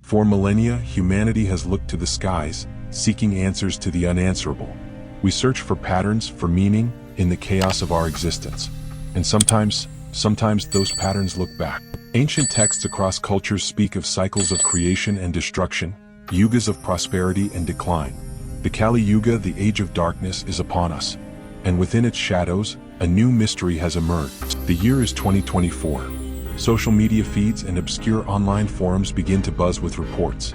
For millennia, humanity has looked to the skies, seeking answers to the unanswerable. We search for patterns, for meaning, in the chaos of our existence. And sometimes those patterns look back. Ancient texts across cultures speak of cycles of creation and destruction, yugas of prosperity and decline. The Kali Yuga, the age of darkness, is upon us. And within its shadows, a new mystery has emerged. The year is 2024. Social media feeds and obscure online forums begin to buzz with reports.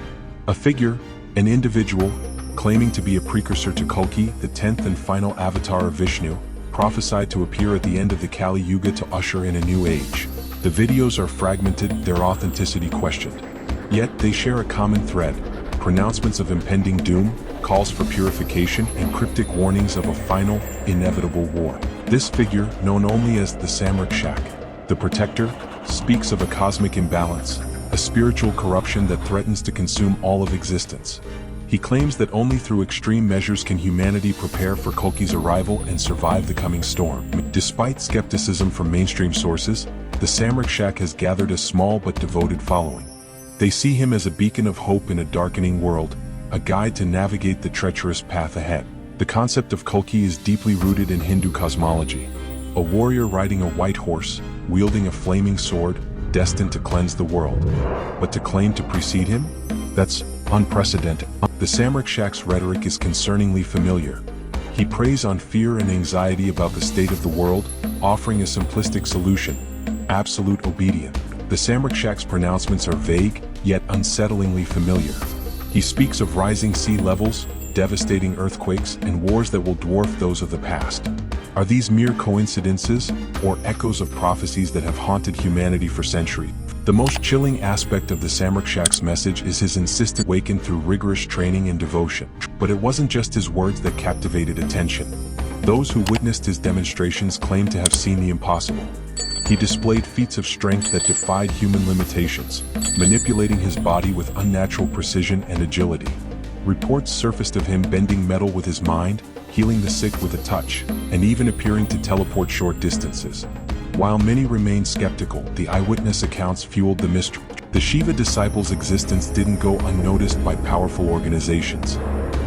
A figure, an individual, claiming to be a precursor to Kalki, the 10th and final avatar of Vishnu, prophesied to appear at the end of the Kali Yuga to usher in a new age. The videos are fragmented, their authenticity questioned. Yet they share a common thread: pronouncements of impending doom, calls for purification, and cryptic warnings of a final, inevitable war. This figure, known only as the Samrakshak, the Protector, speaks of a cosmic imbalance, a spiritual corruption that threatens to consume all of existence. He claims that only through extreme measures can humanity prepare for Kalki's arrival and survive the coming storm. Despite skepticism from mainstream sources, the Samrakshak has gathered a small but devoted following. They see him as a beacon of hope in a darkening world, a guide to navigate the treacherous path ahead. The concept of Kalki is deeply rooted in Hindu cosmology. A warrior riding a white horse, wielding a flaming sword, destined to cleanse the world. But to claim to precede him? That's unprecedented. The Samrakshak's rhetoric is concerningly familiar. He preys on fear and anxiety about the state of the world, offering a simplistic solution: absolute obedience. The Samrakshak's pronouncements are vague, yet unsettlingly familiar. He speaks of rising sea levels, devastating earthquakes, and wars that will dwarf those of the past. Are these mere coincidences, or echoes of prophecies that have haunted humanity for centuries? The most chilling aspect of the Samrakshak's message is his insistence awakened through rigorous training and devotion. But it wasn't just his words that captivated attention. Those who witnessed his demonstrations claimed to have seen the impossible. He displayed feats of strength that defied human limitations, manipulating his body with unnatural precision and agility. Reports surfaced of him bending metal with his mind, healing the sick with a touch, and even appearing to teleport short distances. While many remained skeptical, the eyewitness accounts fueled the mystery. The Shiva disciples' existence didn't go unnoticed by powerful organizations.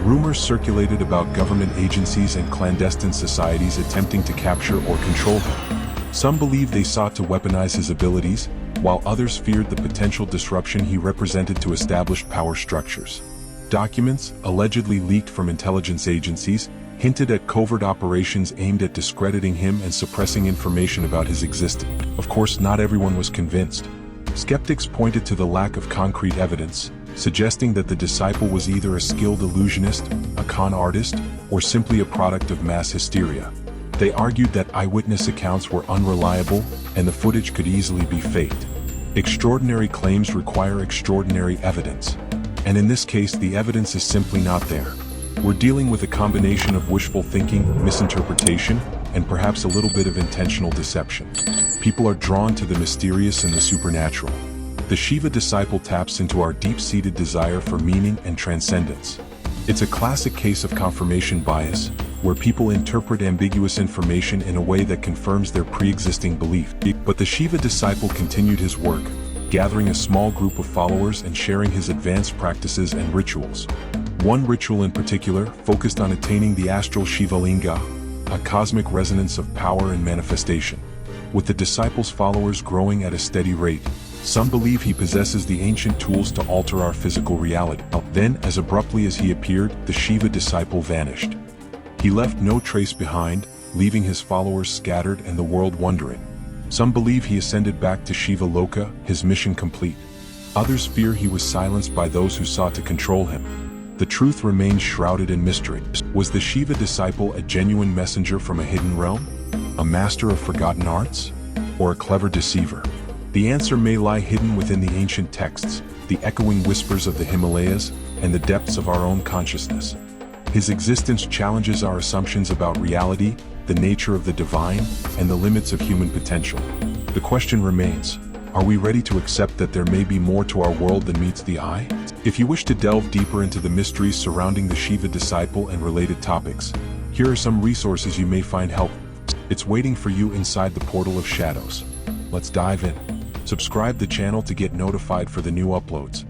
Rumors circulated about government agencies and clandestine societies attempting to capture or control him. Some believed they sought to weaponize his abilities, while others feared the potential disruption he represented to established power structures. Documents, allegedly leaked from intelligence agencies, hinted at covert operations aimed at discrediting him and suppressing information about his existence. Of course, not everyone was convinced. Skeptics pointed to the lack of concrete evidence, suggesting that the disciple was either a skilled illusionist, a con artist, or simply a product of mass hysteria. They argued that eyewitness accounts were unreliable, and the footage could easily be faked. Extraordinary claims require extraordinary evidence. And in this case, the evidence is simply not there. We're dealing with a combination of wishful thinking, misinterpretation, and perhaps a little bit of intentional deception. People are drawn to the mysterious and the supernatural. The Shiva disciple taps into our deep-seated desire for meaning and transcendence. It's a classic case of confirmation bias, where people interpret ambiguous information in a way that confirms their pre-existing belief. But the Shiva disciple continued his work, gathering a small group of followers and sharing his advanced practices and rituals. One ritual in particular focused on attaining the astral Shiva Linga, a cosmic resonance of power and manifestation. With the disciple's followers growing at a steady rate, some believe he possesses the ancient tools to alter our physical reality. Then, as abruptly as he appeared, the Shiva disciple vanished. He left no trace behind, leaving his followers scattered and the world wondering. Some believe he ascended back to Shiva Loka, his mission complete. Others fear he was silenced by those who sought to control him. The truth remains shrouded in mystery. Was the Shiva disciple a genuine messenger from a hidden realm? A master of forgotten arts? Or a clever deceiver? The answer may lie hidden within the ancient texts, the echoing whispers of the Himalayas, and the depths of our own consciousness. His existence challenges our assumptions about reality, the nature of the divine, and the limits of human potential. The question remains: are we ready to accept that there may be more to our world than meets the eye? If you wish to delve deeper into the mysteries surrounding the Shiva disciple and related topics, here are some resources you may find helpful. It's waiting for you inside the portal of shadows. Let's dive in. Subscribe the channel to get notified for the new uploads.